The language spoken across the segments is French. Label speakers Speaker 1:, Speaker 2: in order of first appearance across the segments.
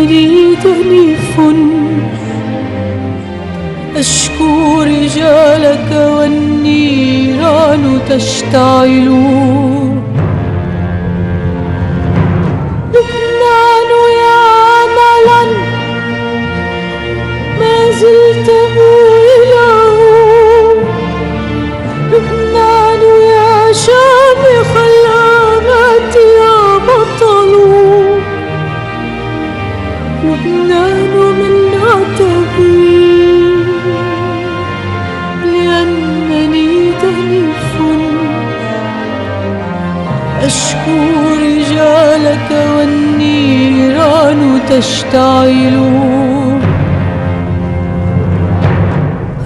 Speaker 1: لأنني دنيف أشكو رجالك والنيران تشتعل. لبنان يا أملا ما زلت موئله، لبنان يا شامخ الآمات يا بطل، لبنان من عتبي لأنني دنيف أشكو رجالك والنيران تشتعل.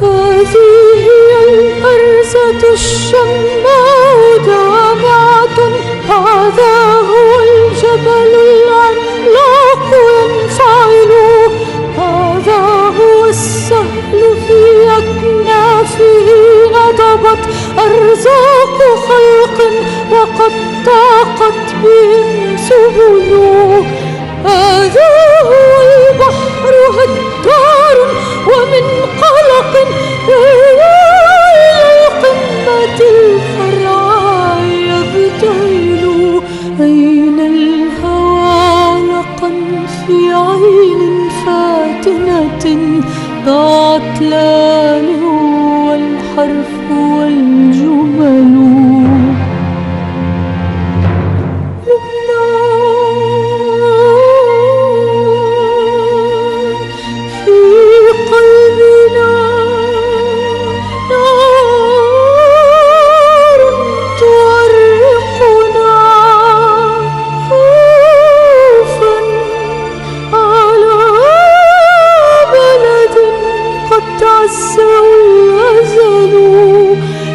Speaker 1: هذه هي الأرزة الشماء دامعة، هذا هو الجبل العملاق ينفعل، هذا هو السهل في أكنافه نضبت أرزاق خلق وقد ضاقت بهم سبل. هذا هو البحر هدار ومن قلق إلى القمة الفرعاء يبتهل. أين الهوى علقا في عين فاتنة ضاعت لاله والحرف والجمل.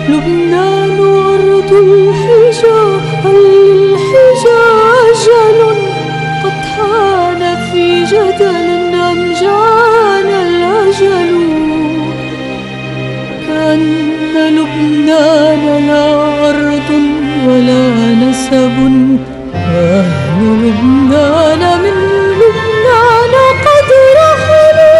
Speaker 1: لبنان أرض الحجا، الحجا أجل قد حان في جدل أن جاءنا الأجل. كأن لبنان لا أرض ولا نسب، أهل لبنان من لبنان قد رحلوا.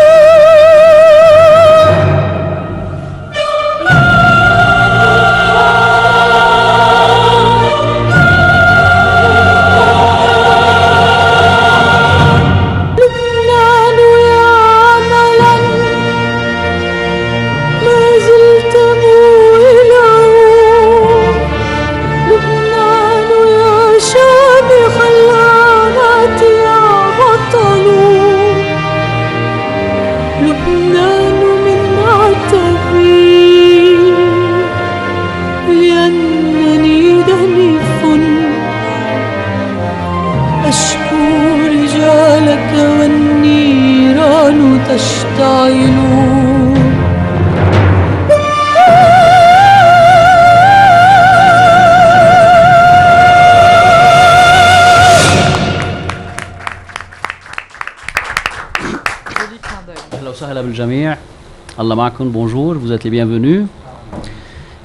Speaker 2: Allah ma'akoun, bonjour, vous êtes les bienvenus.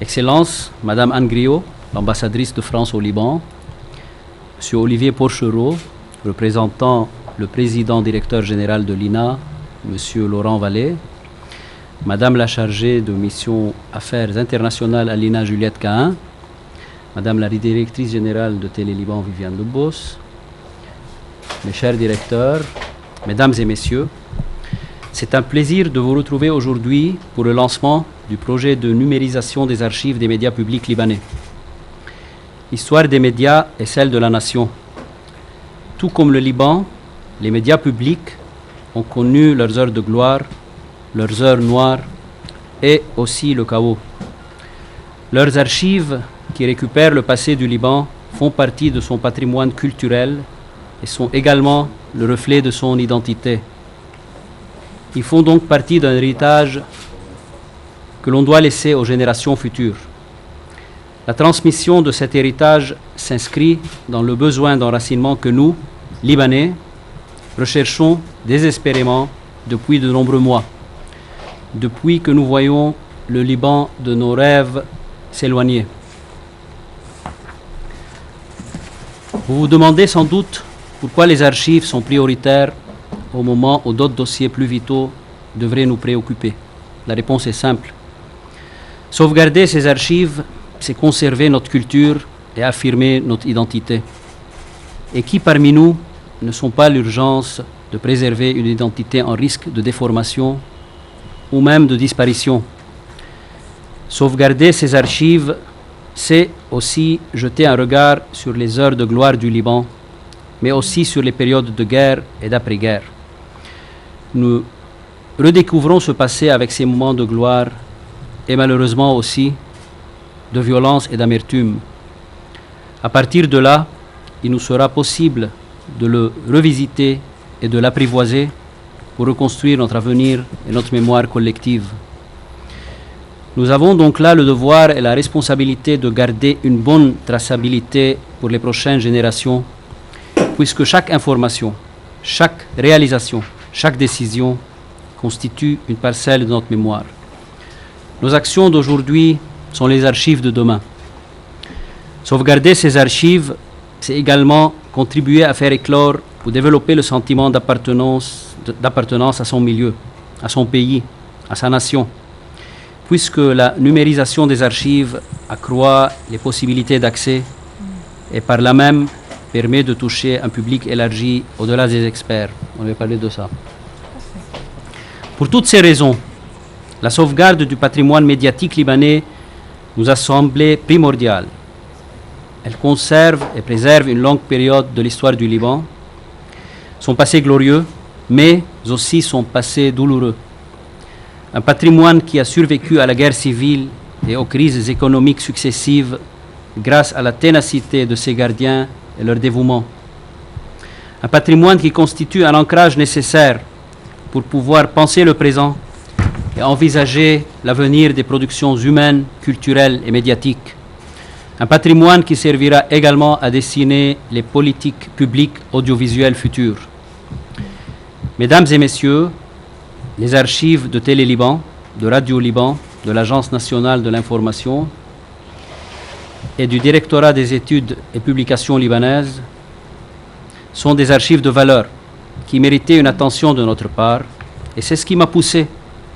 Speaker 2: Excellence, Madame Anne Griot, l'ambassadrice de France au Liban, Monsieur Olivier Porchereau, représentant le président directeur général de l'INA, Monsieur Laurent Vallée, Madame la chargée de mission Affaires internationales à l'INA, Juliette Cahin, Madame la directrice générale de Télé Liban, Viviane Lebos, mes chers directeurs, Mesdames et Messieurs, c'est un plaisir de vous retrouver aujourd'hui pour le lancement du projet de numérisation des archives des médias publics libanais. L'histoire des médias est celle de la nation. Tout comme le Liban, les médias publics ont connu leurs heures de gloire, leurs heures noires et aussi le chaos. Leurs archives qui récupèrent le passé du Liban font partie de son patrimoine culturel et sont également le reflet de son identité. Ils font donc partie d'un héritage que l'on doit laisser aux générations futures. La transmission de cet héritage s'inscrit dans le besoin d'enracinement que nous, Libanais, recherchons désespérément depuis de nombreux mois, depuis que nous voyons le Liban de nos rêves s'éloigner. Vous vous demandez sans doute pourquoi les archives sont prioritaires au moment où d'autres dossiers plus vitaux devraient nous préoccuper? La réponse est simple. Sauvegarder ces archives, c'est conserver notre culture et affirmer notre identité. Et qui parmi nous ne sont pas l'urgence de préserver une identité en risque de déformation ou même de disparition? Sauvegarder ces archives, c'est aussi jeter un regard sur les heures de gloire du Liban, mais aussi sur les périodes de guerre et d'après-guerre. Nous redécouvrons ce passé avec ses moments de gloire et malheureusement aussi de violence et d'amertume. À partir de là, il nous sera possible de le revisiter et de l'apprivoiser pour reconstruire notre avenir et notre mémoire collective. Nous avons donc là le devoir et la responsabilité de garder une bonne traçabilité pour les prochaines générations, puisque chaque information, chaque réalisation, chaque décision constitue une parcelle de notre mémoire. Nos actions d'aujourd'hui sont les archives de demain. Sauvegarder ces archives, c'est également contribuer à faire éclore ou développer le sentiment d'appartenance à son milieu, à son pays, à sa nation, puisque la numérisation des archives accroît les possibilités d'accès et par là même permet de toucher un public élargi au-delà des experts. On va parler de ça. Pour toutes ces raisons, la sauvegarde du patrimoine médiatique libanais nous a semblé primordiale. Elle conserve et préserve une longue période de l'histoire du Liban, son passé glorieux, mais aussi son passé douloureux. Un patrimoine qui a survécu à la guerre civile et aux crises économiques successives grâce à la ténacité de ses gardiens et leur dévouement. Un patrimoine qui constitue un ancrage nécessaire pour pouvoir penser le présent et envisager l'avenir des productions humaines, culturelles et médiatiques. Un patrimoine qui servira également à dessiner les politiques publiques audiovisuelles futures. Mesdames et messieurs, les archives de Télé Liban, de Radio Liban, de l'Agence nationale de l'information et du Directorat des études et publications libanaises sont des archives de valeur qui méritaient une attention de notre part, et c'est ce qui m'a poussé,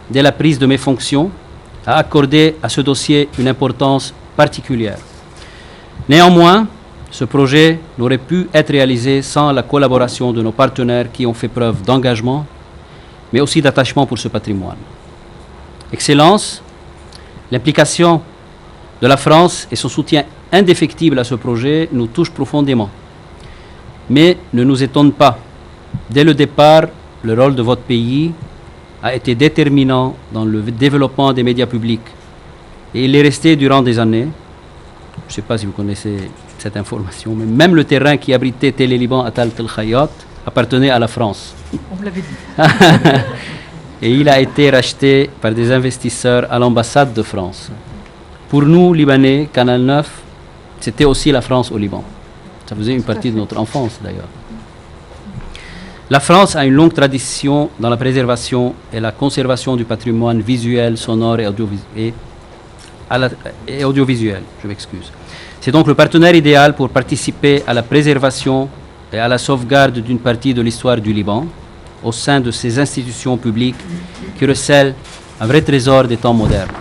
Speaker 2: dès la prise de mes fonctions, à accorder à ce dossier une importance particulière. Néanmoins, ce projet n'aurait pu être réalisé sans la collaboration de nos partenaires qui ont fait preuve d'engagement, mais aussi d'attachement pour ce patrimoine. Excellence, l'implication de la France et son soutien indéfectible à ce projet nous touchent profondément, mais ne nous étonne pas. Dès le départ, le rôle de votre pays a été déterminant dans le développement des médias publics et il est resté durant des années. Je ne sais pas si vous connaissez cette information, mais même le terrain qui abritait Télé Liban à Tal El Khayat appartenait à la France.
Speaker 1: On me l'avait dit.
Speaker 2: Et il a été racheté par des investisseurs à l'ambassade de France. Pour nous, Libanais, Canal 9, c'était aussi la France au Liban. Ça faisait une partie de notre enfance d'ailleurs. La France a une longue tradition dans la préservation et la conservation du patrimoine visuel, sonore et audiovisuel. Je m'excuse. C'est donc le partenaire idéal pour participer à la préservation et à la sauvegarde d'une partie de l'histoire du Liban au sein de ces institutions publiques qui recèlent un vrai trésor des temps modernes.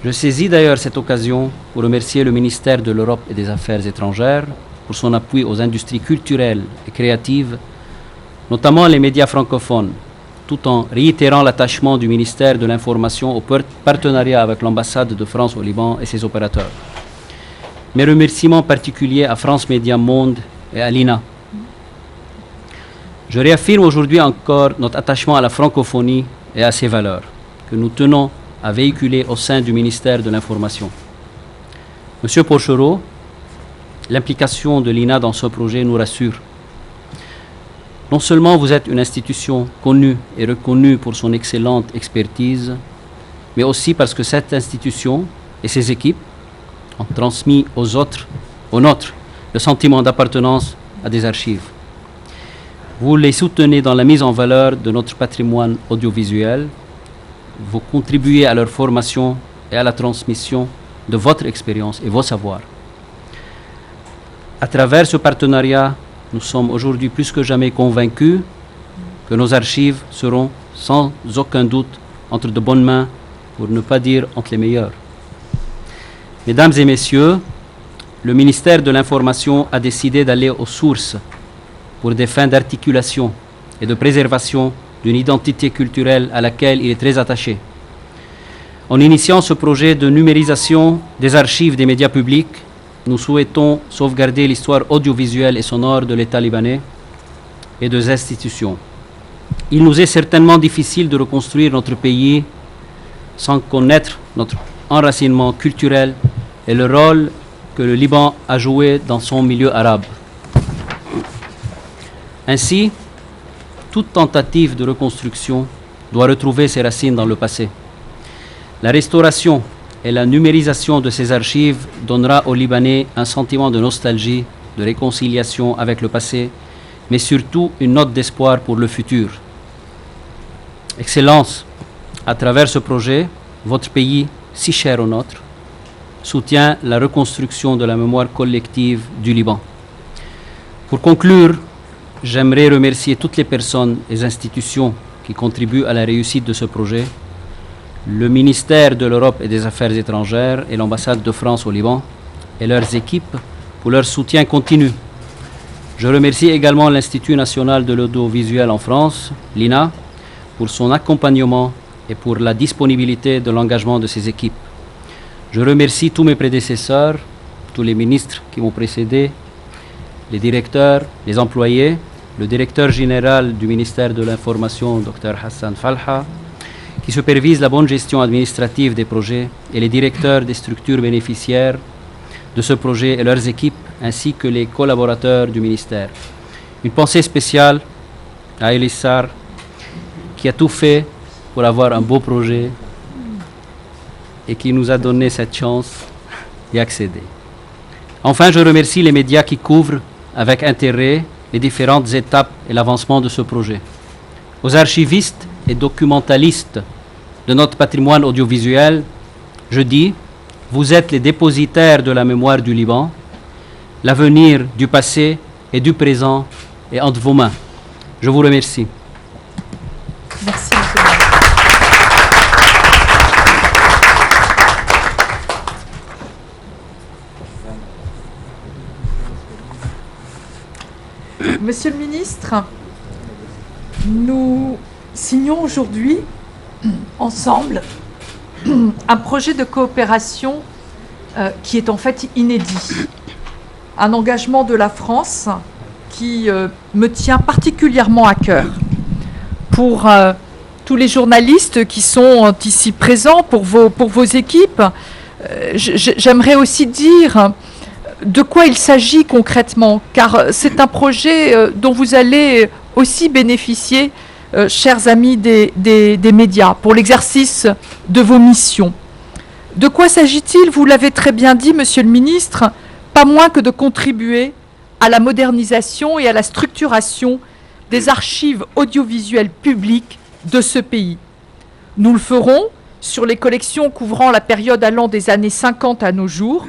Speaker 2: Je saisis d'ailleurs cette occasion pour remercier le ministère de l'Europe et des Affaires étrangères pour son appui aux industries culturelles et créatives, notamment les médias francophones, tout en réitérant l'attachement du ministère de l'Information au partenariat avec l'ambassade de France au Liban et ses opérateurs. Mes remerciements particuliers à France Média Monde et à l'INA. Je réaffirme aujourd'hui encore notre attachement à la francophonie et à ses valeurs, que nous tenons à véhiculer au sein du ministère de l'Information. Monsieur Porchereau, l'implication de l'INA dans ce projet nous rassure. Non seulement vous êtes une institution connue et reconnue pour son excellente expertise, mais aussi parce que cette institution et ses équipes ont transmis aux nôtres, le sentiment d'appartenance à des archives. Vous les soutenez dans la mise en valeur de notre patrimoine audiovisuel, vous contribuez à leur formation et à la transmission de votre expérience et vos savoirs. À travers ce partenariat, nous sommes aujourd'hui plus que jamais convaincus que nos archives seront sans aucun doute entre de bonnes mains, pour ne pas dire entre les meilleures. Mesdames et messieurs, le ministère de l'Information a décidé d'aller aux sources pour des fins d'articulation et de préservation d'une identité culturelle à laquelle il est très attaché. En initiant ce projet de numérisation des archives des médias publics, nous souhaitons sauvegarder l'histoire audiovisuelle et sonore de l'État libanais et des institutions. Il nous est certainement difficile de reconstruire notre pays sans connaître notre enracinement culturel et le rôle que le Liban a joué dans son milieu arabe. Ainsi, toute tentative de reconstruction doit retrouver ses racines dans le passé. La restauration et la numérisation de ces archives donnera aux Libanais un sentiment de nostalgie, de réconciliation avec le passé, mais surtout une note d'espoir pour le futur. Excellence, à travers ce projet, votre pays, si cher au nôtre, soutient la reconstruction de la mémoire collective du Liban. Pour conclure, j'aimerais remercier toutes les personnes et institutions qui contribuent à la réussite de ce projet, le ministère de l'Europe et des Affaires étrangères et l'ambassade de France au Liban et leurs équipes pour leur soutien continu. Je remercie également l'Institut national de l'audiovisuel en France, l'INA, pour son accompagnement et pour la disponibilité de l'engagement de ses équipes. Je remercie tous mes prédécesseurs, tous les ministres qui m'ont précédé, les directeurs, les employés, le directeur général du ministère de l'Information, Dr Hassan Falha, qui supervise la bonne gestion administrative des projets, et les directeurs des structures bénéficiaires de ce projet et leurs équipes, ainsi que les collaborateurs du ministère. Une pensée spéciale à Elissar, qui a tout fait pour avoir un beau projet et qui nous a donné cette chance d'y accéder. Enfin, je remercie les médias qui couvrent avec intérêt les différentes étapes et l'avancement de ce projet. Aux archivistes et documentalistes de notre patrimoine audiovisuel, je dis, vous êtes les dépositaires de la mémoire du Liban. L'avenir du passé et du présent est entre vos mains. Je vous remercie.
Speaker 1: Merci, monsieur le ministre. Monsieur le ministre, nous signons aujourd'hui ensemble un projet de coopération qui est en fait inédit. Un engagement de la France qui me tient particulièrement à cœur. Pour tous les journalistes qui sont ici présents, pour vos équipes, j'aimerais aussi dire de quoi il s'agit concrètement, car c'est un projet dont vous allez aussi bénéficier, chers amis des médias, pour l'exercice de vos missions. De quoi s'agit-il? Vous l'avez très bien dit, monsieur le ministre, pas moins que de contribuer à la modernisation et à la structuration des archives audiovisuelles publiques de ce pays. Nous le ferons sur les collections couvrant la période allant des années 50 à nos jours.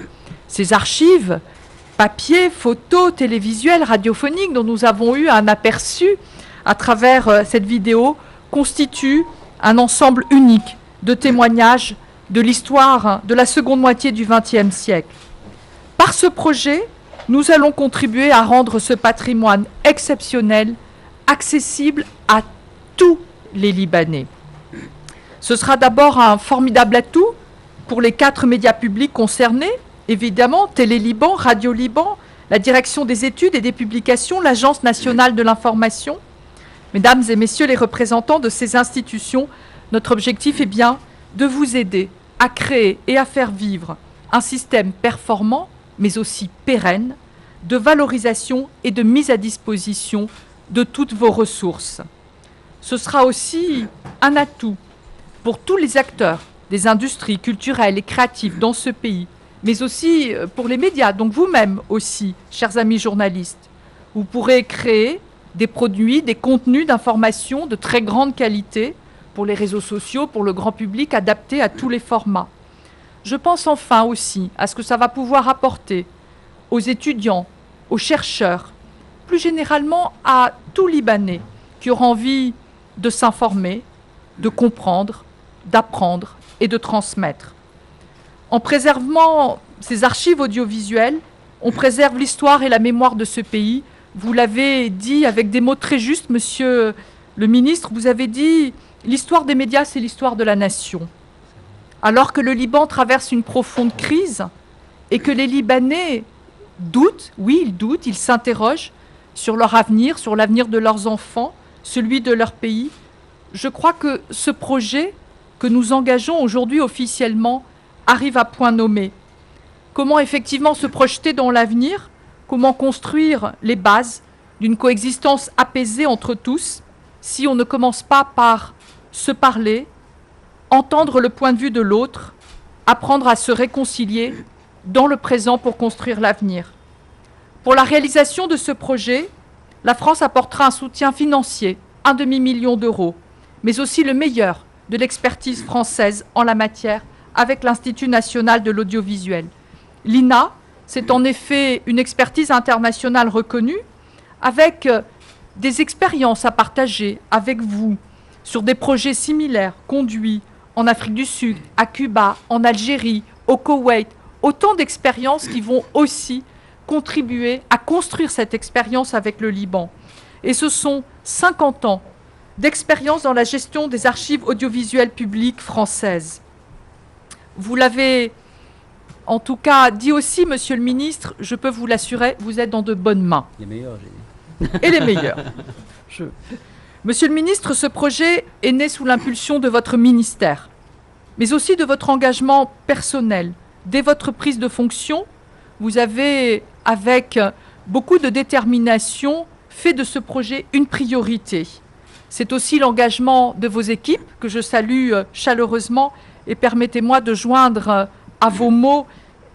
Speaker 1: Ces archives, papier, photos, télévisuelles, radiophoniques, dont nous avons eu un aperçu à travers cette vidéo, constituent un ensemble unique de témoignages de l'histoire de la seconde moitié du XXe siècle. Par ce projet, nous allons contribuer à rendre ce patrimoine exceptionnel accessible à tous les Libanais. Ce sera d'abord un formidable atout pour les 4 médias publics concernés, évidemment, Télé Liban, Radio Liban, la Direction des études et des publications, l'Agence nationale de l'information. Mesdames et messieurs les représentants de ces institutions, notre objectif est bien de vous aider à créer et à faire vivre un système performant, mais aussi pérenne, de valorisation et de mise à disposition de toutes vos ressources. Ce sera aussi un atout pour tous les acteurs des industries culturelles et créatives dans ce pays, mais aussi pour les médias, donc vous-même aussi, chers amis journalistes. Vous pourrez créer des produits, des contenus d'information de très grande qualité pour les réseaux sociaux, pour le grand public, adaptés à tous les formats. Je pense enfin aussi à ce que ça va pouvoir apporter aux étudiants, aux chercheurs, plus généralement à tout Libanais qui aura envie de s'informer, de comprendre, d'apprendre et de transmettre. En préservant ces archives audiovisuelles, on préserve l'histoire et la mémoire de ce pays. Vous l'avez dit avec des mots très justes, monsieur le ministre, vous avez dit « l'histoire des médias, c'est l'histoire de la nation ». Alors que le Liban traverse une profonde crise et que les Libanais doutent, oui, ils doutent, ils s'interrogent sur leur avenir, sur l'avenir de leurs enfants, celui de leur pays, je crois que ce projet que nous engageons aujourd'hui officiellement arrive à point nommé. Comment effectivement se projeter dans l'avenir? Comment construire les bases d'une coexistence apaisée entre tous si on ne commence pas par se parler, entendre le point de vue de l'autre, apprendre à se réconcilier dans le présent pour construire l'avenir. Pour la réalisation de ce projet, la France apportera un soutien financier, 1 demi-million d'euros, mais aussi le meilleur de l'expertise française en la matière avec l'Institut national de l'audiovisuel. L'INA, c'est en effet une expertise internationale reconnue avec des expériences à partager avec vous sur des projets similaires conduits en Afrique du Sud, à Cuba, en Algérie, au Koweït, autant d'expériences qui vont aussi contribuer à construire cette expérience avec le Liban. Et ce sont 50 ans d'expérience dans la gestion des archives audiovisuelles publiques françaises. Vous l'avez en tout cas dit aussi, monsieur le ministre, je peux vous l'assurer, vous êtes dans de bonnes mains.
Speaker 2: Les meilleurs, j'ai dit.
Speaker 1: Et les meilleurs. Monsieur le ministre, ce projet est né sous l'impulsion de votre ministère, mais aussi de votre engagement personnel. Dès votre prise de fonction, vous avez, avec beaucoup de détermination, fait de ce projet une priorité. C'est aussi l'engagement de vos équipes que je salue chaleureusement et permettez-moi de joindre à vos mots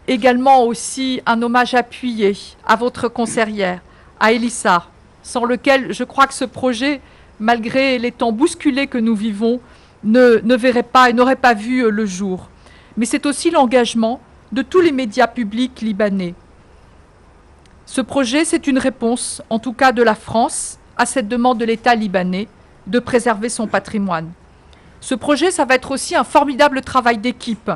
Speaker 1: également aussi un hommage appuyé à votre conseillère, à Elissa, sans lequel je crois que ce projet, malgré les temps bousculés que nous vivons, ne verrait pas et n'aurait pas vu le jour. Mais c'est aussi l'engagement de tous les médias publics libanais. Ce projet, c'est une réponse, en tout cas de la France, à cette demande de l'État libanais de préserver son patrimoine. Ce projet, ça va être aussi un formidable travail d'équipe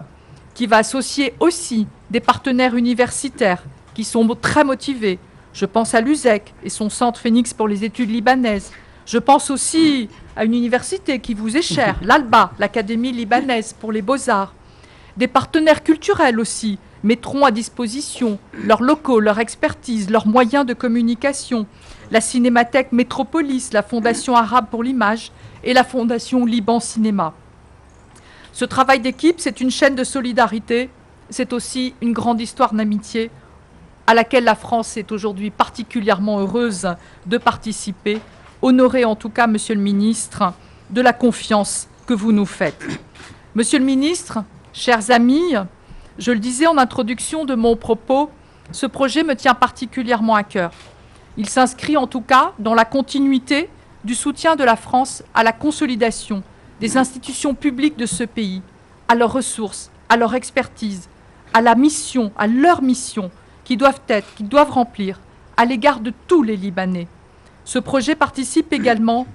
Speaker 1: qui va associer aussi des partenaires universitaires qui sont très motivés. Je pense à l'USEC et son centre Phoenix pour les études libanaises. Je pense aussi à une université qui vous est chère, l'ALBA, l'Académie libanaise pour les beaux-arts. Des partenaires culturels aussi mettront à disposition leurs locaux, leur expertise, leurs moyens de communication. La Cinémathèque Métropolis, la Fondation arabe pour l'image et la Fondation Liban Cinéma. Ce travail d'équipe, c'est une chaîne de solidarité, c'est aussi une grande histoire d'amitié à laquelle la France est aujourd'hui particulièrement heureuse de participer. Honoré en tout cas, monsieur le ministre, de la confiance que vous nous faites. Monsieur le ministre, chers amis, je le disais en introduction de mon propos, ce projet me tient particulièrement à cœur. Il s'inscrit en tout cas dans la continuité du soutien de la France à la consolidation des institutions publiques de ce pays, à leurs ressources, à leur expertise, à la mission, à leur mission qu'ils doivent remplir à l'égard de tous les Libanais. Ce projet participe également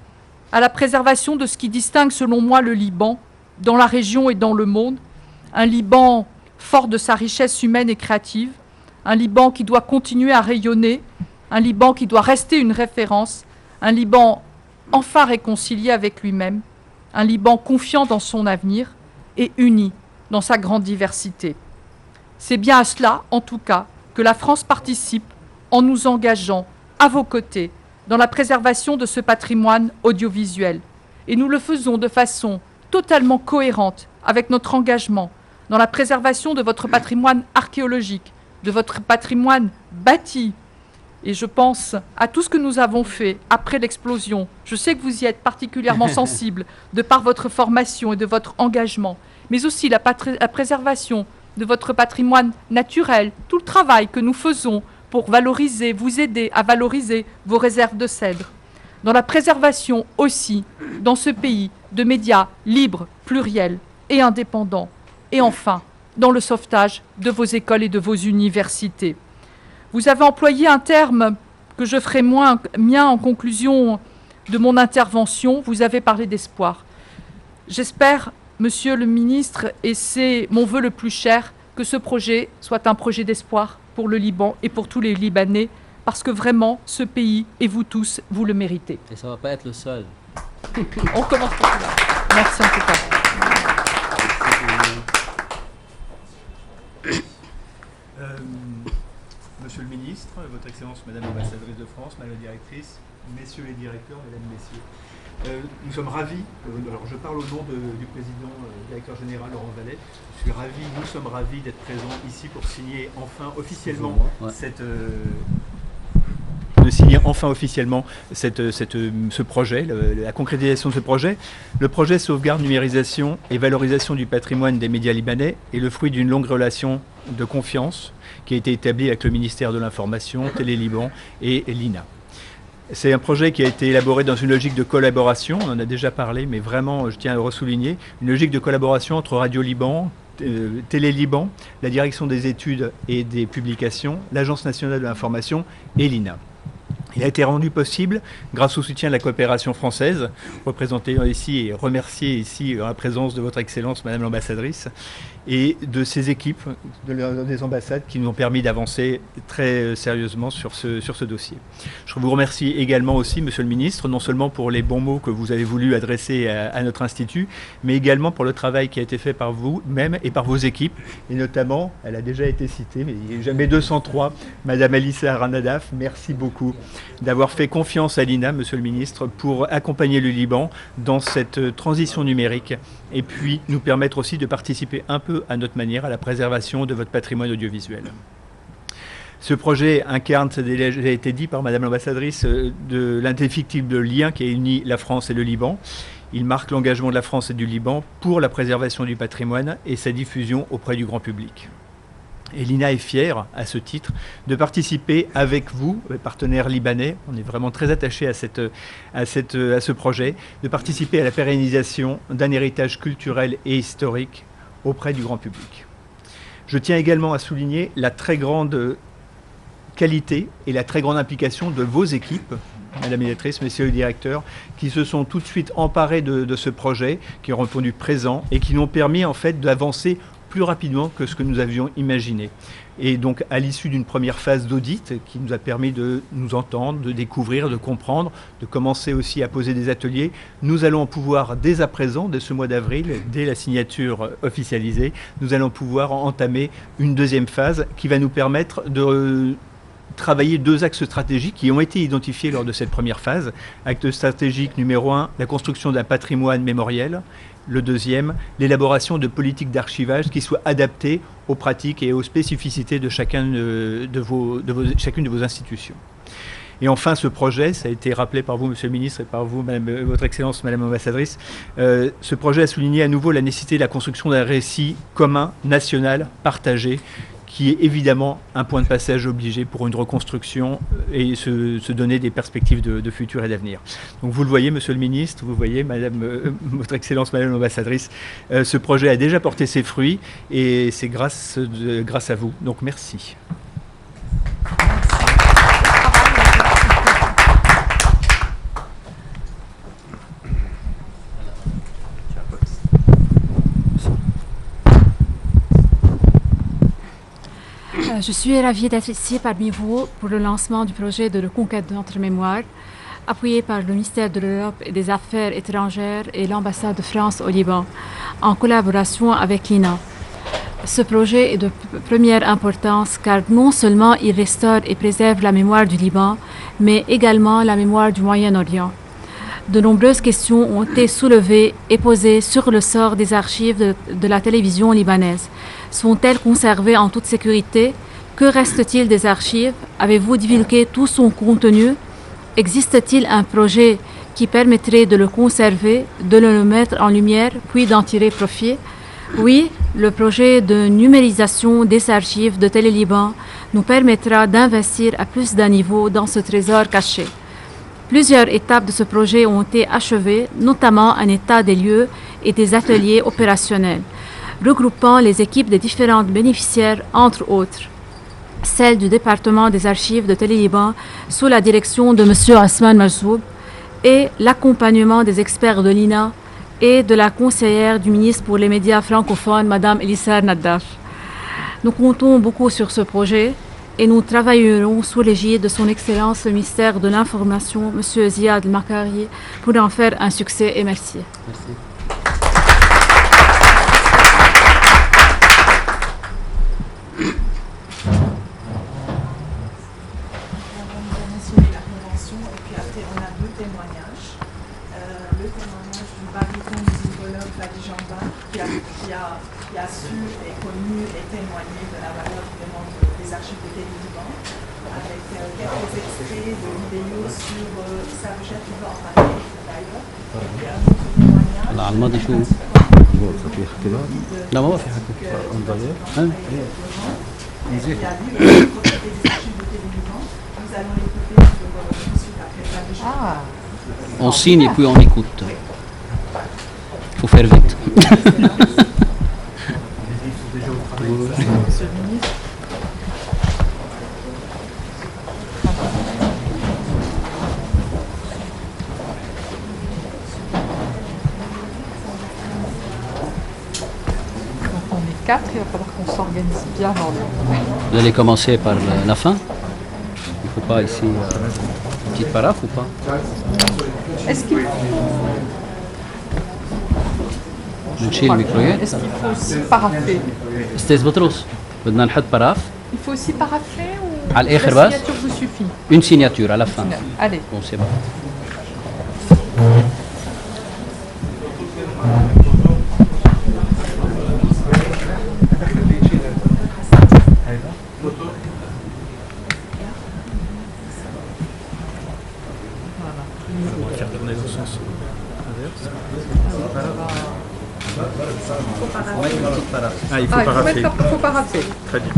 Speaker 1: à la préservation de ce qui distingue selon moi le Liban dans la région et dans le monde, un Liban fort de sa richesse humaine et créative, un Liban qui doit continuer à rayonner, un Liban qui doit rester une référence, un Liban enfin réconcilié avec lui-même, un Liban confiant dans son avenir et uni dans sa grande diversité. C'est bien à cela, en tout cas, que la France participe en nous engageant à vos côtés dans la préservation de ce patrimoine audiovisuel. Et nous le faisons de façon totalement cohérente avec notre engagement dans la préservation de votre patrimoine archéologique, de votre patrimoine bâti. Et je pense à tout ce que nous avons fait après l'explosion. Je sais que vous y êtes particulièrement sensible de par votre formation et de votre engagement, mais aussi la préservation de votre patrimoine naturel, tout le travail que nous faisons pour valoriser, vous aider à valoriser vos réserves de cèdre. Dans la préservation aussi, dans ce pays, de médias libres, pluriels et indépendants. Et enfin, dans le sauvetage de vos écoles et de vos universités. Vous avez employé un terme que je ferai mien en conclusion de mon intervention. Vous avez parlé d'espoir. J'espère, Monsieur le ministre, et c'est mon vœu le plus cher, que ce projet soit un projet d'espoir pour le Liban et pour tous les Libanais, parce que vraiment, ce pays, et vous tous, vous le méritez.
Speaker 2: Et ça ne va pas être le seul.
Speaker 1: On commence par là. Merci en tout cas.
Speaker 3: Monsieur le ministre, Votre Excellence, Madame l'ambassadrice de France, Madame la directrice, Messieurs les directeurs, Mesdames, Messieurs, nous sommes ravis, alors je parle au nom du président directeur général Laurent Vallet, nous sommes ravis d'être présents ici pour signer enfin officiellement ce projet, la concrétisation de ce projet. Le projet sauvegarde, numérisation et valorisation du patrimoine des médias libanais est le fruit d'une longue relation de confiance qui a été établie avec le ministère de l'Information, Télé Liban et l'INA. C'est un projet qui a été élaboré dans une logique de collaboration, on en a déjà parlé, mais vraiment, je tiens à le ressouligner, une logique de collaboration entre Radio Liban, Télé Liban, la direction des études et des publications, l'Agence nationale de l'information et l'INA. Il a été rendu possible grâce au soutien de la coopération française, représentée ici et remerciée ici en la présence de Votre Excellence, Madame l'ambassadrice, et de ses équipes, des ambassades qui nous ont permis d'avancer très sérieusement sur ce dossier. Je vous remercie également aussi, Monsieur le Ministre, non seulement pour les bons mots que vous avez voulu adresser à notre Institut, mais également pour le travail qui a été fait par vous-même et par vos équipes, et notamment, elle a déjà été citée, mais jamais 203, Madame Alissa Ranadaf, merci beaucoup d'avoir fait confiance à l'INA, Monsieur le Ministre, pour accompagner le Liban dans cette transition numérique et puis nous permettre aussi de participer un peu à notre manière à la préservation de votre patrimoine audiovisuel. Ce projet incarne, ça a déjà été dit par Madame l'ambassadrice, de l'indéfectible lien qui unit la France et le Liban. Il marque l'engagement de la France et du Liban pour la préservation du patrimoine et sa diffusion auprès du grand public. Et l'INA est fière, à ce titre, de participer avec vous, les partenaires libanais, on est vraiment très attachés à ce projet, de participer à la pérennisation d'un héritage culturel et historique auprès du grand public. Je tiens également à souligner la très grande qualité et la très grande implication de vos équipes, Madame la médiatrice, Messieurs les directeurs, qui se sont tout de suite emparés de ce projet, qui ont répondu présent et qui nous ont permis en fait d'avancer plus rapidement que ce que nous avions imaginé. Et donc, à l'issue d'une première phase d'audit qui nous a permis de nous entendre, de découvrir, de comprendre, de commencer aussi à poser des ateliers, nous allons pouvoir, dès à présent, dès ce mois d'avril, dès la signature officialisée, nous allons pouvoir entamer une deuxième phase qui va nous permettre de travailler deux axes stratégiques qui ont été identifiés lors de cette première phase. Acte stratégique numéro 1, la construction d'un patrimoine mémoriel. Le deuxième, l'élaboration de politiques d'archivage qui soient adaptées aux pratiques et aux spécificités de chacune de vos institutions. Et enfin, ce projet, ça a été rappelé par vous, Monsieur le Ministre, et par vous, Votre Excellence, Madame l'ambassadrice, ce projet a souligné à nouveau la nécessité de la construction d'un récit commun, national, partagé, qui est évidemment un point de passage obligé pour une reconstruction et se donner des perspectives de futur et d'avenir. Donc vous le voyez, Monsieur le Ministre, vous voyez, Votre Excellence, Madame l'ambassadrice, ce projet a déjà porté ses fruits et c'est grâce à vous. Donc merci.
Speaker 4: Je suis ravie d'être ici parmi vous pour le lancement du projet de reconquête de notre mémoire, appuyé par le ministère de l'Europe et des Affaires étrangères et l'ambassade de France au Liban, en collaboration avec l'INA. Ce projet est de première importance car non seulement il restaure et préserve la mémoire du Liban, mais également la mémoire du Moyen-Orient. De nombreuses questions ont été soulevées et posées sur le sort des archives de la télévision libanaise. Sont-elles conservées en toute sécurité? Que reste-t-il des archives? Avez-vous divulgué tout son contenu? Existe-t-il un projet qui permettrait de le conserver, de le mettre en lumière, puis d'en tirer profit? Oui, le projet de numérisation des archives de Télé Liban nous permettra d'investir à plus d'un niveau dans ce trésor caché. Plusieurs étapes de ce projet ont été achevées, notamment un état des lieux et des ateliers opérationnels, regroupant les équipes des différentes bénéficiaires, entre autres. celle du département des archives de Télé-Liban sous la direction de M. Asman Marzoub et l'accompagnement des experts de l'INA et de la conseillère du ministre pour les médias francophones, Mme Elissar Naddaf. Nous comptons beaucoup sur ce projet et nous travaillerons sous l'égide de son Excellence le ministère de l'Information, M. Ziad El-Makari, pour en faire un succès et merci.
Speaker 2: Merci.
Speaker 5: Qui a su et connu et témoigné de la valeur vraiment des archives de Télé-Liban, avec quelques extraits de vidéos sur Sarjat qui va en parler d'ailleurs. Et un autre témoignage.
Speaker 2: على الماضي شو؟ في اختلاف؟ لا ما في حكي.
Speaker 5: Il a lu la propriété des archives de Télé-Liban. Nous allons l'écouter ensuite après ça.
Speaker 2: On signe et puis on écoute. Il faut faire vite.
Speaker 1: Monsieur le ministre. Donc on est 4, il va falloir qu'on s'organise bien dans le...
Speaker 2: Vous allez commencer par la fin. Il ne faut pas ici une petite paraphe ou pas?
Speaker 1: Est-ce qu'il faut
Speaker 2: نشيل الميكرويات.
Speaker 1: Est-ce qu'il faut aussi paraffer?
Speaker 2: استاذ بطرس بدنا نحط براف
Speaker 1: Il faut aussi paraffer ou
Speaker 2: على الآخر
Speaker 1: la
Speaker 2: بس؟
Speaker 1: signature vous suffit?
Speaker 2: une signature à la fin.
Speaker 1: Allez.
Speaker 2: Bon, c'est bon.
Speaker 3: On va faire tourner dans le sens inverse. Ah, il faut paraffer.
Speaker 1: Il faut paraffer.
Speaker 3: Très bien.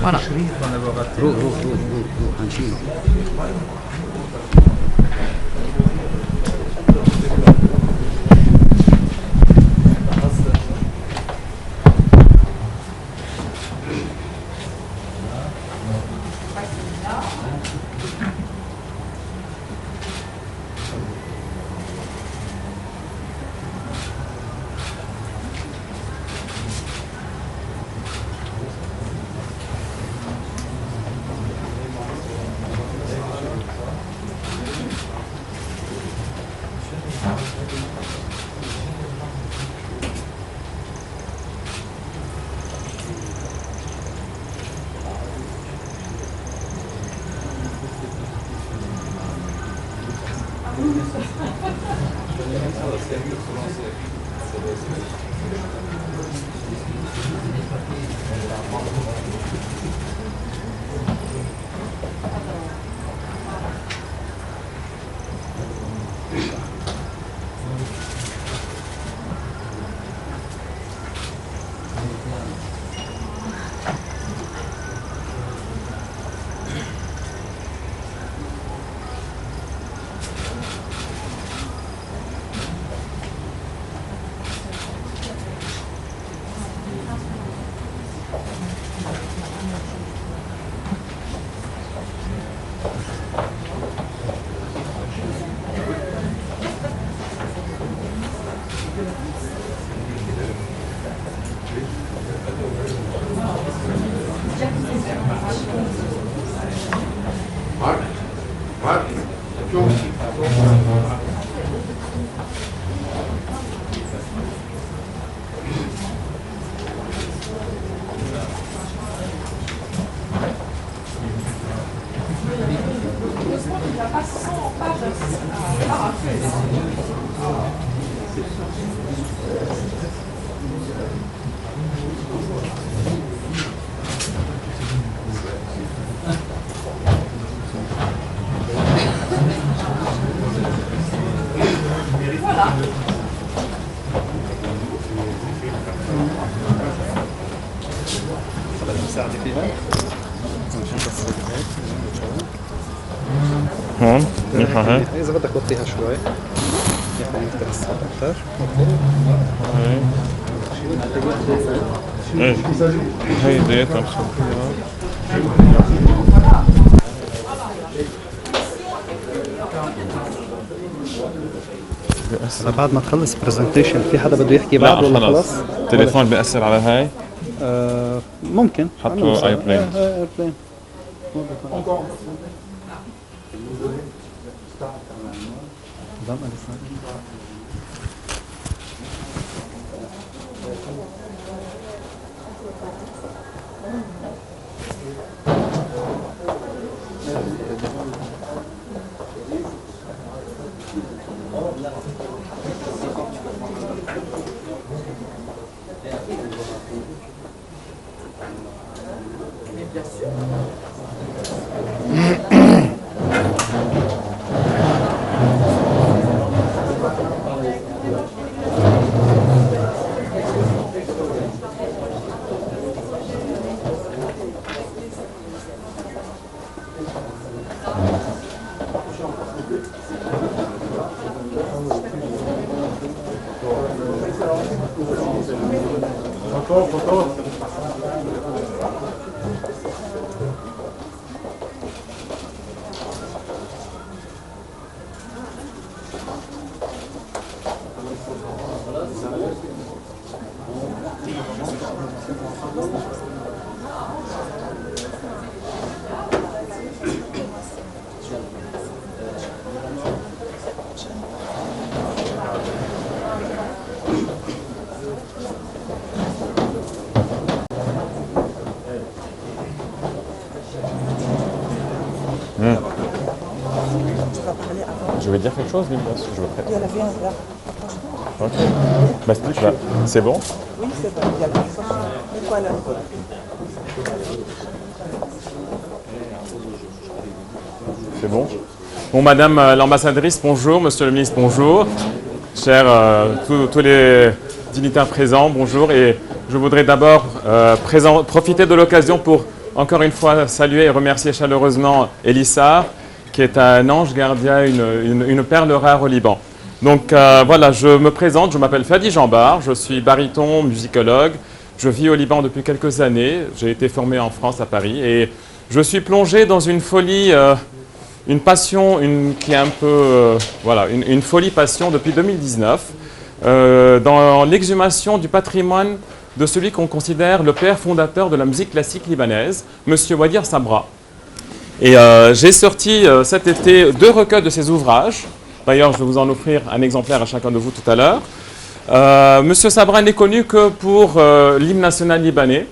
Speaker 1: Voilà.
Speaker 2: روح روح روح روح روح هنشيله.
Speaker 6: هون منيحة هاي.
Speaker 7: إذا بدك وطيها شوي يعني تتوسع أكثر.
Speaker 6: ايه هي ديتها مصفية.
Speaker 7: بعد ما تخلص برزنتيشن في حدا بده يحكي بعد ولا خلص؟
Speaker 6: التليفون بيأثر على هاي؟
Speaker 7: ممكن
Speaker 6: حطوا ايربلين. Je vais dire quelque chose, Lilia, si je veux faire.
Speaker 5: Il y a la viande là.
Speaker 6: Ok. Bah, c'est bon?
Speaker 5: Oui, c'est bon. Il y a la viande. Mais quoi là?
Speaker 6: C'est bon? Bon, Madame l'ambassadrice, bonjour. Monsieur le ministre, bonjour. Chers tous les dignitaires présents, bonjour. Et je voudrais d'abord profiter de l'occasion pour encore une fois saluer et remercier chaleureusement Elissar, qui est un ange gardien, une perle rare au Liban. Donc voilà, je me présente, je m'appelle Fadi Jambar, je suis baryton, musicologue, je vis au Liban depuis quelques années, j'ai été formé en France à Paris et je suis plongé dans une folie, une passion qui est un peu, voilà, une folie-passion depuis 2019, dans l'exhumation du patrimoine de celui qu'on considère le père fondateur de la musique classique libanaise, M. Wadir Sabra. Et j'ai sorti cet été 2 recueils de ses ouvrages. D'ailleurs, je vais vous en offrir un exemplaire à chacun de vous tout à l'heure. Monsieur Sabra n'est connu que pour l'hymne national libanais,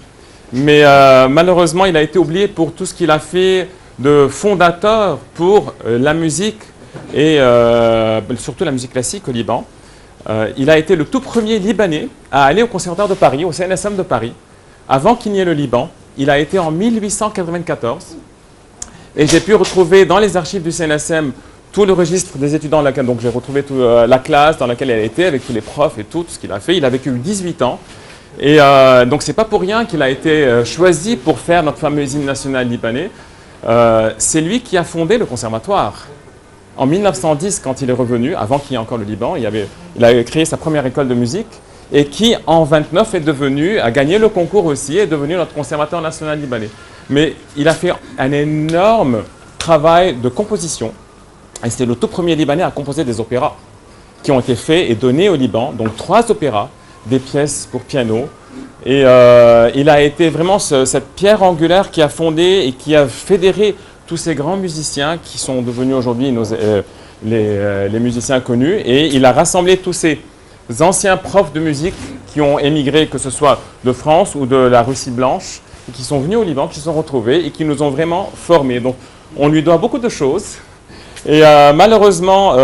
Speaker 6: mais malheureusement, il a été oublié pour tout ce qu'il a fait de fondateur pour la musique et surtout la musique classique au Liban. Il a été le tout premier Libanais à aller au Conservatoire de Paris, au CNSM de Paris, avant qu'il n'y ait le Liban. Il a été en 1894. Et j'ai pu retrouver dans les archives du CNSM tout le registre des étudiants dans laquelle, donc j'ai retrouvé la classe dans laquelle il a été, avec tous les profs et tout ce qu'il a fait. Il a vécu 18 ans. Et donc c'est pas pour rien qu'il a été choisi pour faire notre fameux hymne national libanais. C'est lui qui a fondé le conservatoire. En 1910, quand il est revenu, avant qu'il y ait encore le Liban, il a créé sa première école de musique et qui, en 29, a gagné le concours aussi, est devenu notre conservateur national libanais. Mais il a fait un énorme travail de composition. Et c'est le tout premier Libanais à composer des opéras qui ont été faits et donnés au Liban. Donc 3 opéras, des pièces pour piano. Et il a été vraiment cette pierre angulaire qui a fondé et qui a fédéré tous ces grands musiciens qui sont devenus aujourd'hui les musiciens connus. Et il a rassemblé tous ces anciens profs de musique qui ont émigré, que ce soit de France ou de la Russie blanche, et qui sont venus au Liban, qui se sont retrouvés et qui nous ont vraiment formés. Donc, on lui doit beaucoup de choses. Et malheureusement,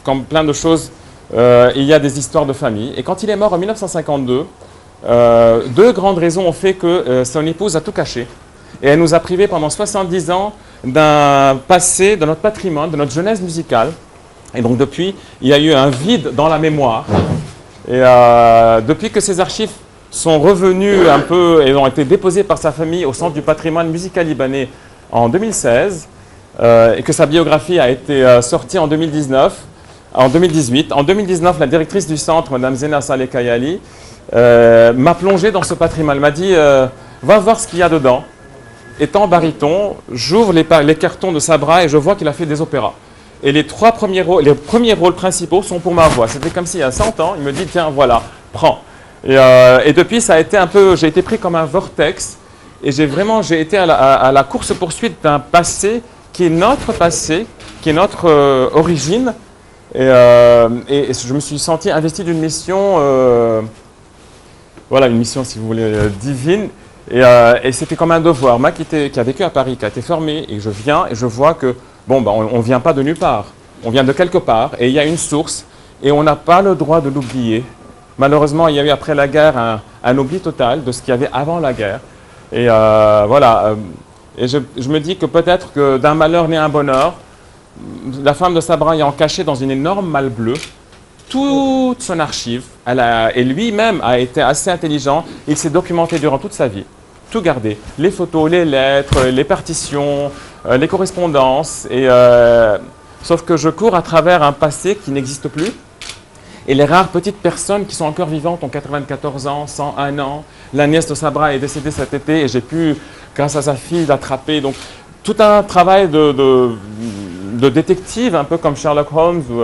Speaker 6: comme plein de choses, il y a des histoires de famille. Et quand il est mort en 1952, 2 grandes raisons ont fait que son épouse a tout caché. Et elle nous a privés pendant 70 ans d'un passé, de notre patrimoine, de notre jeunesse musicale. Et donc, depuis, il y a eu un vide dans la mémoire. Et depuis que ces archives sont revenus un peu et ont été déposés par sa famille au Centre du patrimoine musical libanais en 2016 et que sa biographie a été sortie en 2019, en 2018. En 2019, la directrice du centre, Mme Zena Saleh Kayali, m'a plongé dans ce patrimoine. Elle m'a dit va voir ce qu'il y a dedans. Étant baryton, j'ouvre les cartons de Sabra et je vois qu'il a fait des opéras. Et les premiers rôles principaux sont pour ma voix. C'était comme s'il y a 100 ans, il me dit tiens voilà, prends. Et depuis, ça a été un peu, j'ai été pris comme un vortex et j'ai été à la course-poursuite d'un passé qui est notre passé, qui est notre origine. Et je me suis senti investi d'une mission, voilà, une mission, si vous voulez, divine. Et c'était comme un devoir. Moi qui a vécu à Paris, qui a été formé, et je viens et je vois que, bon, ben, on ne vient pas de nulle part. On vient de quelque part, et il y a une source, et on n'a pas le droit de l'oublier. Malheureusement, il y a eu après la guerre un oubli total de ce qu'il y avait avant la guerre. Et voilà. Et je me dis que peut-être que d'un malheur naît un bonheur. La femme de Sabra ayant caché dans une énorme malle bleue toute son archive, et lui-même a été assez intelligent, il s'est documenté durant toute sa vie, tout gardé, les photos, les lettres, les partitions, les correspondances, sauf que je cours à travers un passé qui n'existe plus, et les rares petites personnes qui sont encore vivantes ont 94 ans, 101 ans, la nièce de Sabra est décédée cet été, et j'ai pu, grâce à sa fille, l'attraper, donc tout un travail de détective, un peu comme Sherlock Holmes ou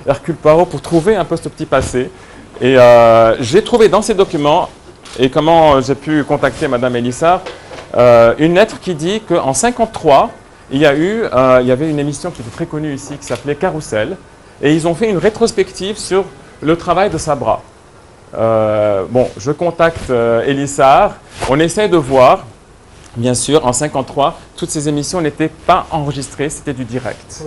Speaker 6: Hercule Poirot, pour trouver un peu ce petit passé. Et j'ai trouvé dans ces documents, et comment j'ai pu contacter Madame Elissard, une lettre qui dit qu'en 1953, il y avait une émission qui était très connue ici, qui s'appelait Carousel, et ils ont fait une rétrospective sur le travail de Sabra. Bon, je contacte Elissard, on essaie de voir. Bien sûr, en 1953, toutes ces émissions n'étaient pas enregistrées, c'était du direct.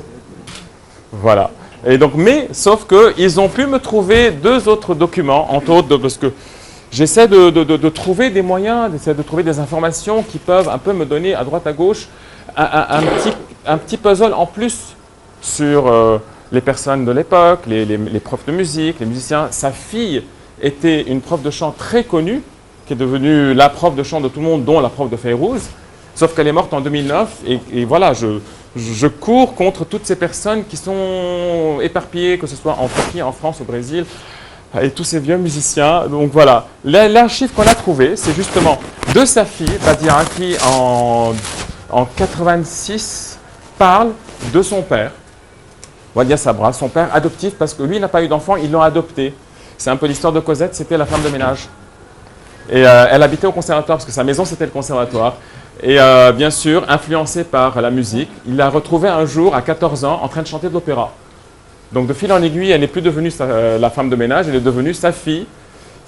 Speaker 6: Voilà. Et donc, mais, sauf qu'ils ont pu me trouver 2 autres documents, entre autres, parce que j'essaie de trouver des moyens, d'essayer de trouver des informations qui peuvent un peu me donner à droite à gauche un petit puzzle en plus sur les personnes de l'époque, les profs de musique, les musiciens. Sa fille était une prof de chant très connue, qui est devenue la prof de chant de tout le monde, dont la prof de Fayrouz, sauf qu'elle est morte en 2009, et voilà, je cours contre toutes ces personnes qui sont éparpillées, que ce soit en Turquie, en France, au Brésil, et tous ces vieux musiciens. Donc voilà, l'archive qu'on a trouvé, c'est justement de sa fille, Badia, qui en 86 parle de son père, Wadia Sabra, son père adoptif, parce que lui n'a pas eu d'enfant, ils l'ont adopté. C'est un peu l'histoire de Cosette, c'était la femme de ménage. Et elle habitait au conservatoire, parce que sa maison c'était le conservatoire. Et bien sûr, influencée par la musique, il l'a retrouvée un jour, à 14 ans, en train de chanter de l'opéra. Donc de fil en aiguille, elle n'est plus devenue la femme de ménage, elle est devenue sa fille.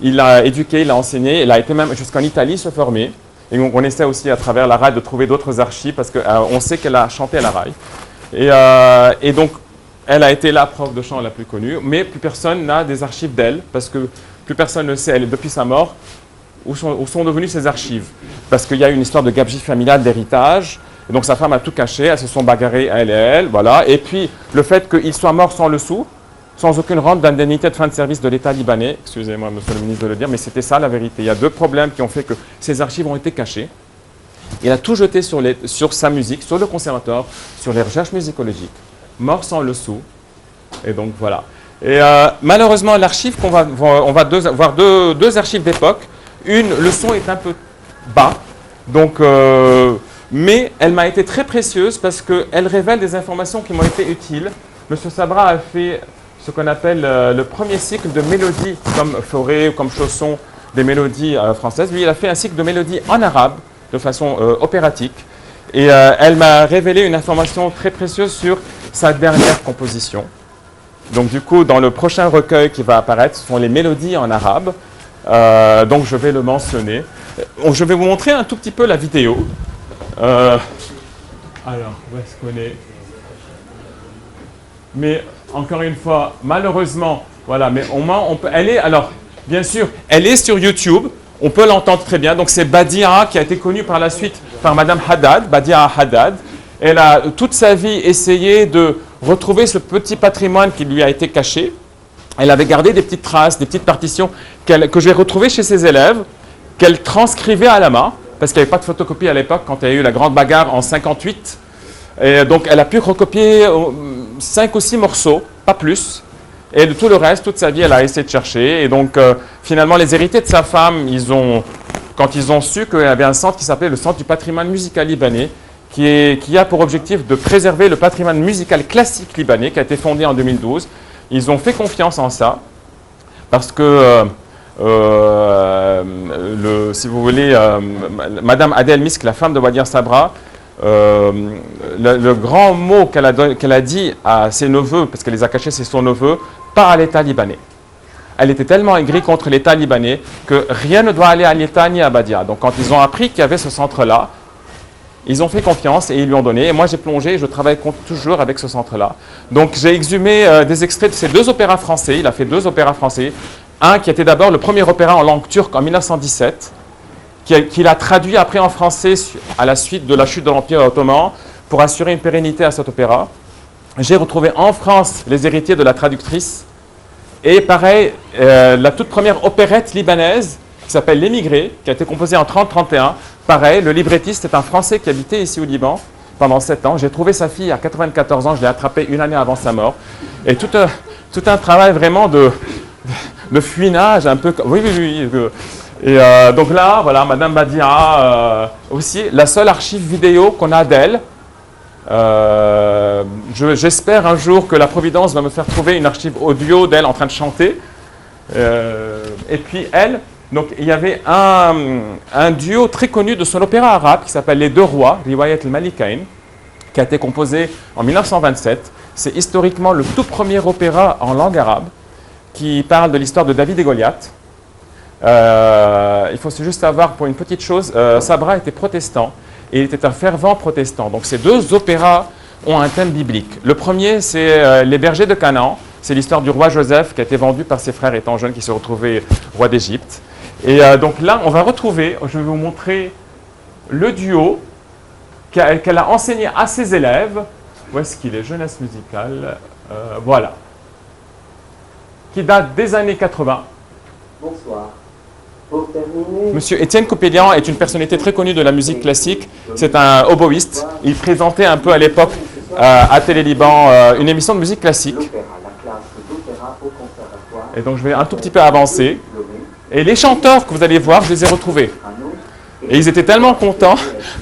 Speaker 6: Il l'a éduquée, il l'a enseignée, elle a été même jusqu'en Italie se former. Et donc on essaie aussi à travers la RAI de trouver d'autres archives, parce qu'on sait qu'elle a chanté à la RAI. Et donc, elle a été la prof de chant la plus connue, mais plus personne n'a des archives d'elle, parce que plus personne ne sait, depuis sa mort, où sont devenues ces archives. Parce qu'il y a une histoire de gabegie familiale, d'héritage, et donc sa femme a tout caché, elles se sont bagarrées, elle, voilà. Et puis, le fait qu'il soit mort sans le sou, sans aucune rente d'indemnité de fin de service de l'État libanais, excusez-moi, monsieur le ministre, de le dire, mais c'était ça la vérité. Il y a 2 problèmes qui ont fait que ces archives ont été cachées. Il a tout jeté sur sa musique, sur le conservatoire, sur les recherches musicologiques. Mort sans le sou. Et donc, voilà. Et malheureusement, l'archive on va voir deux archives d'époque. Le son est un peu bas, donc, mais elle m'a été très précieuse parce qu'elle révèle des informations qui m'ont été utiles. Monsieur Sabra a fait ce qu'on appelle le premier cycle de mélodies, comme Forêt ou comme Chausson, des mélodies françaises. Lui, il a fait un cycle de mélodies en arabe, de façon opératique. Et elle m'a révélé une information très précieuse sur sa dernière composition. Donc du coup, dans le prochain recueil qui va apparaître, ce sont les mélodies en arabe. Donc je vais le mentionner. Je vais vous montrer un tout petit peu la vidéo. Alors, où est-ce qu'on est? Mais encore une fois, malheureusement, voilà, mais au moins on peut. Alors, bien sûr, elle est sur YouTube. On peut l'entendre très bien. Donc c'est Badia qui a été connue par la suite par Madame Haddad, Badia Haddad. Elle a toute sa vie essayé de retrouver ce petit patrimoine qui lui a été caché. elle avait gardé des petites traces, des petites partitions que j'ai retrouvées chez ses élèves, qu'elle transcrivait à la main, parce qu'il n'y avait pas de photocopie à l'époque quand il y a eu la grande bagarre en 58. Et donc elle a pu recopier 5 ou 6 morceaux, pas plus. Et de tout le reste, toute sa vie, elle a essayé de chercher. Et donc finalement, les héritiers de sa femme, quand ils ont su qu'il y avait un centre qui s'appelait le Centre du patrimoine musical libanais, qui a pour objectif de préserver le patrimoine musical classique libanais, qui a été fondé en 2012, ils ont fait confiance en ça, parce que, si vous voulez, Madame Adel Misk, la femme de Wadir Sabra, le grand mot qu'elle a dit à ses neveux, parce qu'elle les a cachés, c'est son neveu, pas à l'État libanais. Elle était tellement aigrie contre l'État libanais que rien ne doit aller à l'État ni à Badia. Donc quand ils ont appris qu'il y avait ce centre-là, ils ont fait confiance et ils lui ont donné. Et moi j'ai plongé et je travaille toujours avec ce centre-là. Donc j'ai exhumé des extraits de ces 2 opéras français. Il a fait 2 opéras français. Un qui était d'abord le premier opéra en langue turque en 1917, qu'il a traduit après en français à la suite de la chute de l'Empire ottoman pour assurer une pérennité à cet opéra. J'ai retrouvé en France les héritiers de la traductrice. Et pareil, la toute première opérette libanaise qui s'appelle L'Émigré, qui a été composée en 30-31. Pareil, le librettiste est un Français qui habitait ici au Liban pendant 7 ans. J'ai trouvé sa fille à 94 ans, je l'ai attrapée 1 année avant sa mort. Et tout un travail vraiment de fuinage, un peu... Oui. Et donc là, voilà, Madame Badia, aussi, la seule archive vidéo qu'on a d'elle. J'espère un jour que la Providence va me faire trouver une archive audio d'elle en train de chanter. Et puis elle, donc il y avait un duo très connu de son opéra arabe qui s'appelle Les Deux Rois, Riwayat al-Malikain, qui a été composé en 1927. C'est historiquement le tout premier opéra en langue arabe qui parle de l'histoire de David et Goliath. Il faut juste savoir pour une petite chose, Sabra était protestant. Et il était un fervent protestant. Donc ces 2 opéras ont un thème biblique. Le premier, c'est Les bergers de Canaan. C'est l'histoire du roi Joseph qui a été vendu par ses frères étant jeune, qui se retrouvait roi d'Égypte. Et donc là, on va retrouver, je vais vous montrer le duo qu'elle a enseigné à ses élèves. Où est-ce qu'il est? Jeunesse musicale. Voilà. Qui date des années 80.
Speaker 8: Bonsoir.
Speaker 6: Monsieur Étienne Coupélian est une personnalité très connue de la musique classique. C'est un oboïste. Il présentait un peu à l'époque à Télé Liban une émission de musique classique. Et donc je vais un tout petit peu avancer. Et les chanteurs que vous allez voir, je les ai retrouvés. Et ils étaient tellement contents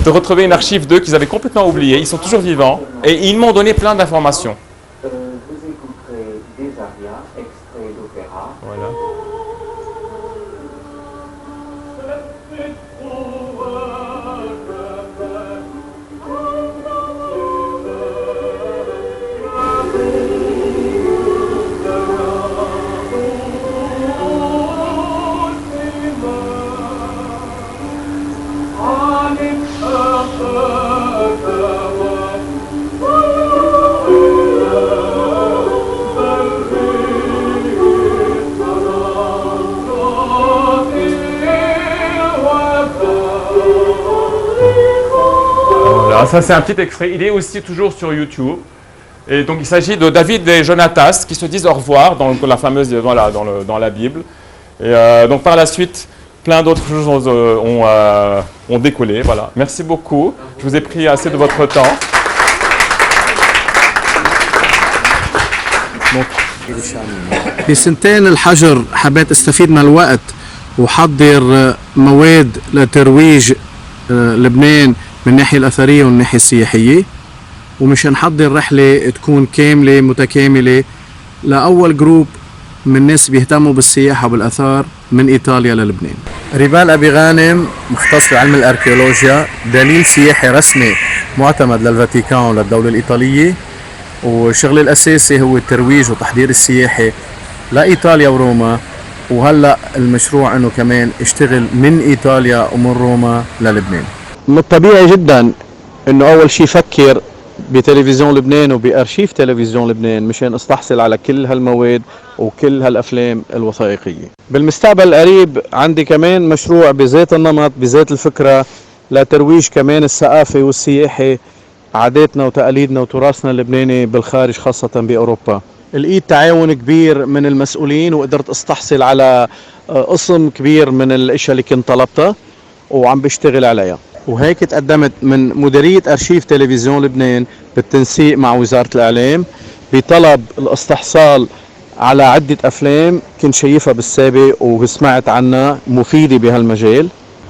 Speaker 6: de retrouver une archive d'eux qu'ils avaient complètement oublié. Ils sont toujours vivants et ils m'ont donné plein d'informations.
Speaker 8: Vous écouterez des arias, extraits d'opéra.
Speaker 6: Voilà. Ça c'est un petit extrait, il est aussi toujours sur YouTube. Et donc il s'agit de David et Jonatas qui se disent au revoir dans la fameuse, voilà, dans la Bible. Et donc par la suite, plein d'autres choses ont décollé. Voilà. Merci beaucoup, je vous ai pris assez de votre temps.
Speaker 9: بسنتين الحجر حبيت استفيد من الوقت وحضر مواد لترويج لبنان من الناحية الأثرية والناحية السياحية ومشان نحضر رحلة تكون كاملة متكاملة لأول جروب من الناس بيهتموا بالسياحة وبالأثار من إيطاليا للبنان. ريبال أبي غانم مختص بعلم الأركيولوجيا، دليل سياحي رسمي معتمد للفاتيكان وللدولة الإيطالية، وشغلي الأساسي هو الترويج وتحضير السياحي لإيطاليا وروما، وهلأ المشروع إنه كمان اشتغل من إيطاليا ومن روما للبنان. من الطبيعي جدا إنه أول شيء فكر بتلفزيون لبنان وبأرشيف تلفزيون لبنان مشان استحصل على كل هالمواد وكل هالأفلام الوثائقية. بالمستقبل القريب عندي كمان مشروع بذات النمط بذات الفكرة لترويج كمان الثقافي والسياحي عاداتنا وتقاليدنا وتراثنا اللبناني بالخارج خاصة بأوروبا. لقيت تعاون كبير من المسؤولين وقدرت استحصل على قسم كبير من الاشياء اللي كنت طلبتها وعم بشتغل عليها. وهيك تقدمت من مديرية أرشيف تلفزيون لبنان بالتنسيق مع وزارة الإعلام بطلب الاستحصال على عدة أفلام كنت شايفها بالسابق وسمعت عنها مفيدة بهالمجال،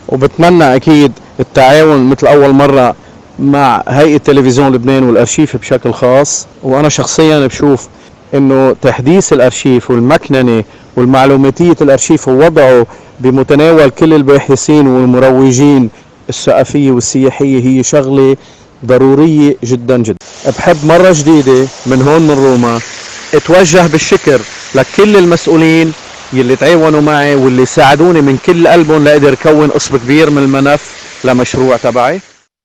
Speaker 9: وبتمنى أكيد التعاون مثل أول مرة مع هيئة تلفزيون لبنان والأرشيف بشكل خاص. وأنا شخصيا بشوف إنه تحديث الأرشيف والمكننة والمعلوماتية الأرشيف ووضعه بمتناول كل الباحثين والمروجين الثقافية والسياحية هي شغلة ضرورية جدا جدا. بحب مرة جديدة من هون من روما اتوجه بالشكر لكل المسؤولين يلي تعاونوا معي واللي ساعدوني من كل قلبهم لأقدر كون قسم كبير من الملف لمشروع تبعي.